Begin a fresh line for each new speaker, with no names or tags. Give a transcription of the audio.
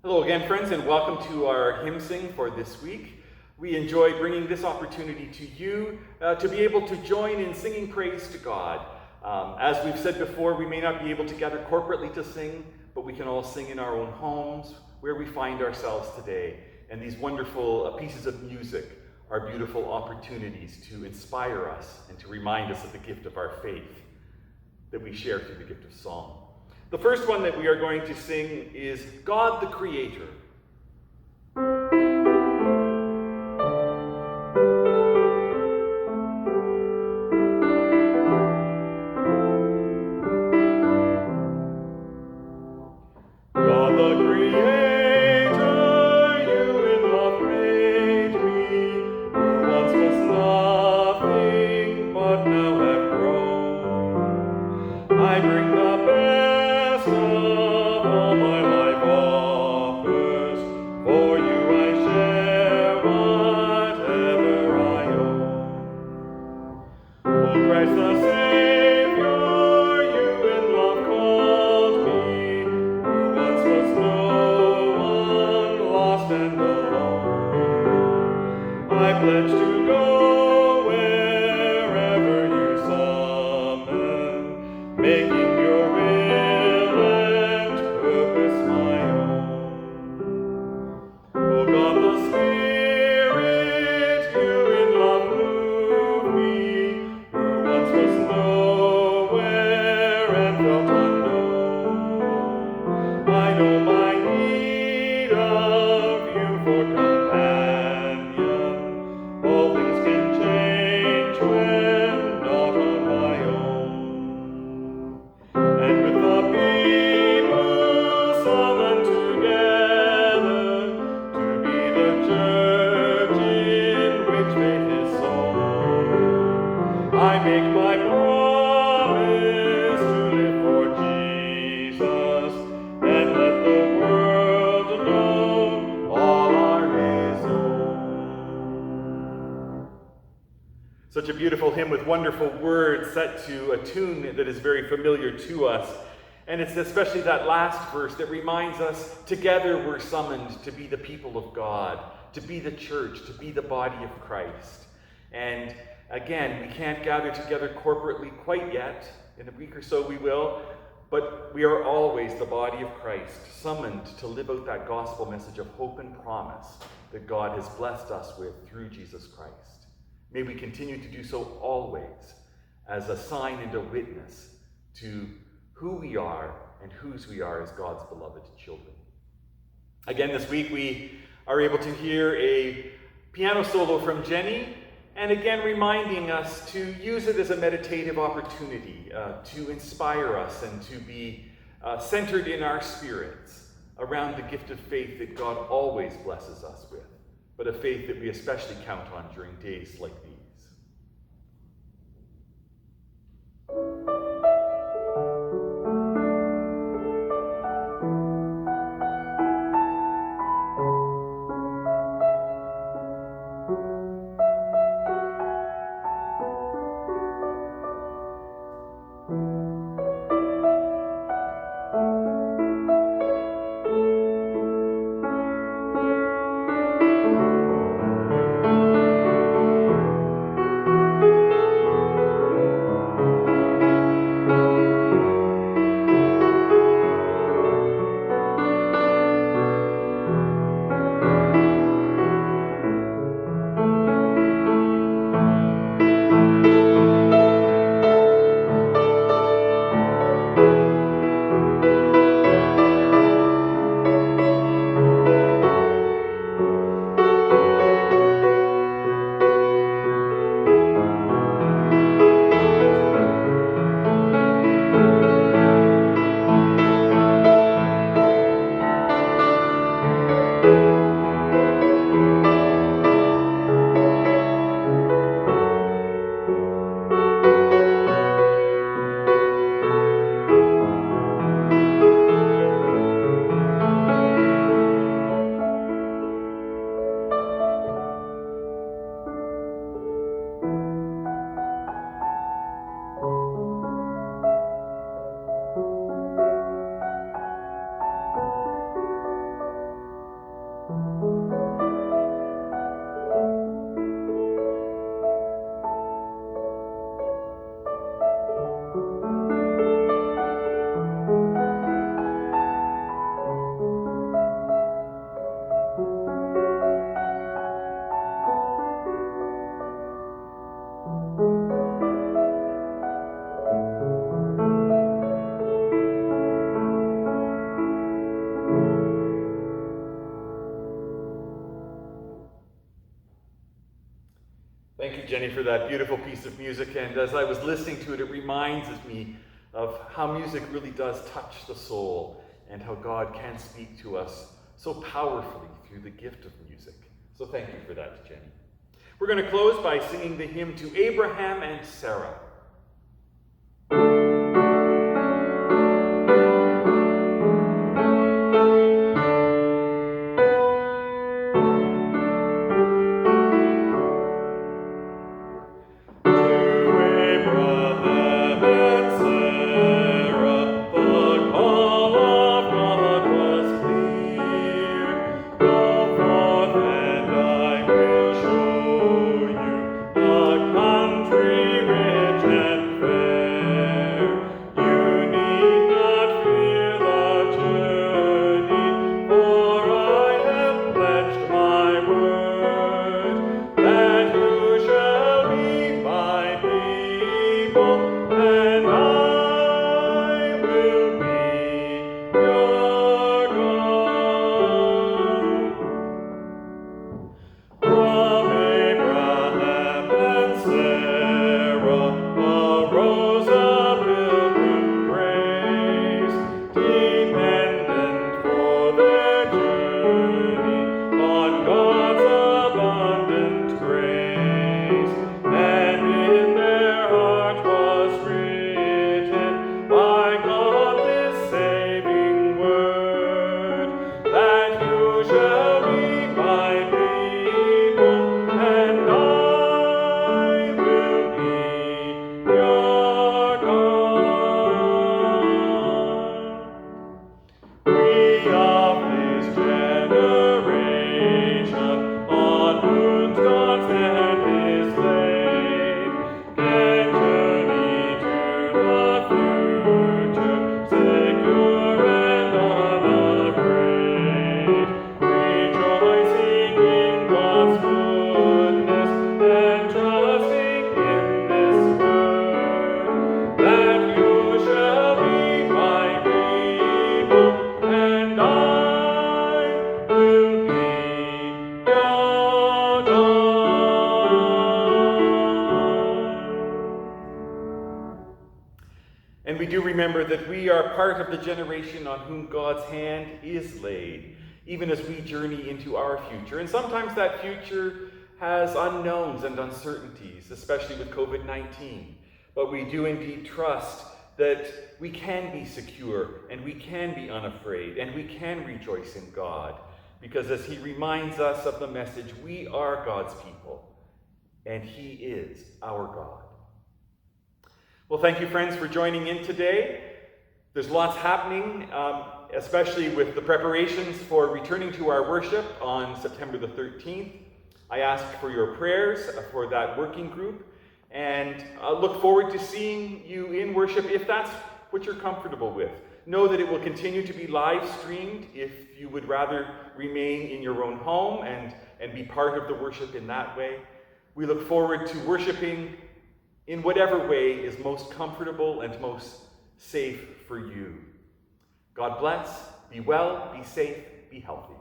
Hello again, friends, and welcome to our hymn sing for this week. We enjoy bringing this opportunity to you to be able to join in singing praise to God. As we've said before, we may not be able to gather corporately to sing, but we can all sing in our own homes where we find ourselves today. And these wonderful pieces of music are beautiful opportunities to inspire us and to remind us of the gift of our faith that we share through the gift of song. The first one that we are going to sing is God the Creator. God the Creator, you in love made me, who once was nothing, but now have grown. I bring the best of all my life offers, for you I share whatever I own. O Christ the Savior, you in love called me, who once was no one, lost and alone. I pledge to go wherever you summon, making your will and purpose my own. O God the Spirit, you in love move me, who once was nowhere and felt unknown. I know my need of you for companion. All things can change when not on my own. And with the people summoned together to be the church in which faith is sown, I make my promise to live for Jesus and let the world know all are his own. Such a beautiful hymn with wonderful words set to a tune that is very familiar to us. And it's especially that last verse that reminds us together we're summoned to be the people of God, to be the church, to be the body of Christ. And again, we can't gather together corporately quite yet. In a week or so we will. But we are always the body of Christ, summoned to live out that gospel message of hope and promise that God has blessed us with through Jesus Christ. May we continue to do so always as a sign and a witness to who we are and whose we are as God's beloved children. Again, this week we are able to hear a piano solo from Jenny, and again reminding us to use it as a meditative opportunity to inspire us and to be centered in our spirits around the gift of faith that God always blesses us with, but a faith that we especially count on during days like these. for that beautiful piece of music, and as I was listening to it, it reminds me of how music really does touch the soul and how God can speak to us so powerfully through the gift of music. So thank you for that, Jenny. We're going to close by singing the hymn to Abraham and Sarah. And we do remember that we are part of the generation on whom God's hand is laid, even as we journey into our future. And sometimes that future has unknowns and uncertainties, especially with COVID-19. But we do indeed trust that we can be secure and we can be unafraid and we can rejoice in God, because as he reminds us of the message, we are God's people and he is our God. Well, thank you, friends, for joining in today. There's lots happening, especially with the preparations for returning to our worship on September the 13th. I ask for your prayers for that working group, and I look forward to seeing you in worship if that's what you're comfortable with. Know that it will continue to be live streamed if you would rather remain in your own home and be part of the worship in that way. We look forward to worshiping in whatever way is most comfortable and most safe for you. God bless, be well, be safe, be healthy.